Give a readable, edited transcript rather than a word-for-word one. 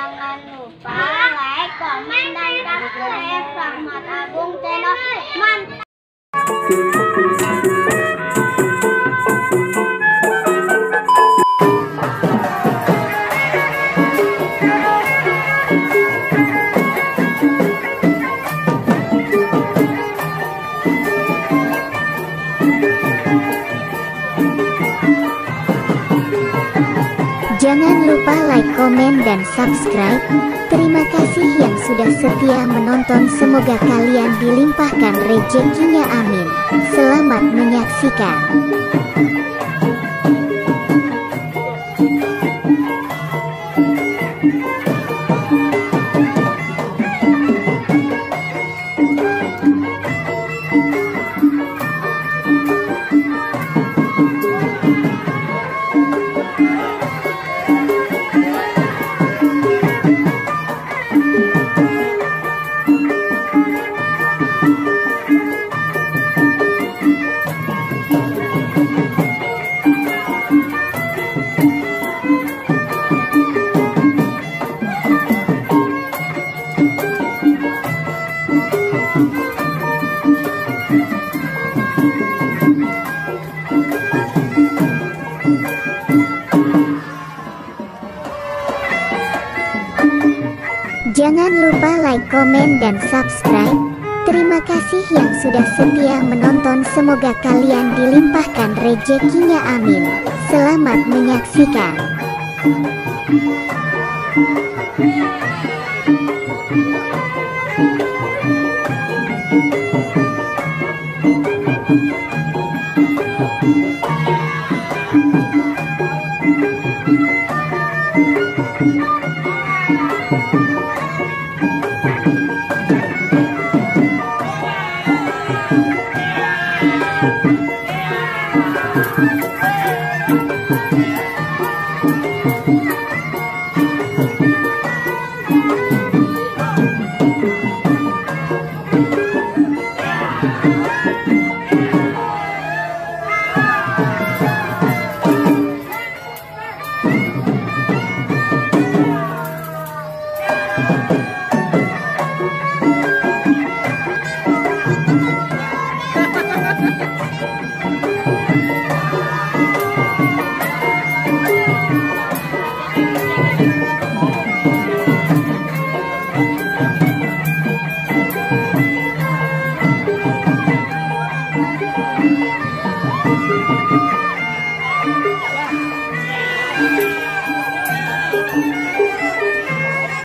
Jangan lupa like, komen, dan subscribe Rahmat Agung Channel. Mantap. Jangan lupa like, komen, dan subscribe. Terima kasih yang sudah setia menonton. Semoga kalian dilimpahkan rezekinya, amin. Selamat menyaksikan. Jangan lupa like, komen, dan subscribe. Terima kasih yang sudah setia menonton. Semoga kalian dilimpahkan rezekinya, amin. Selamat menyaksikan.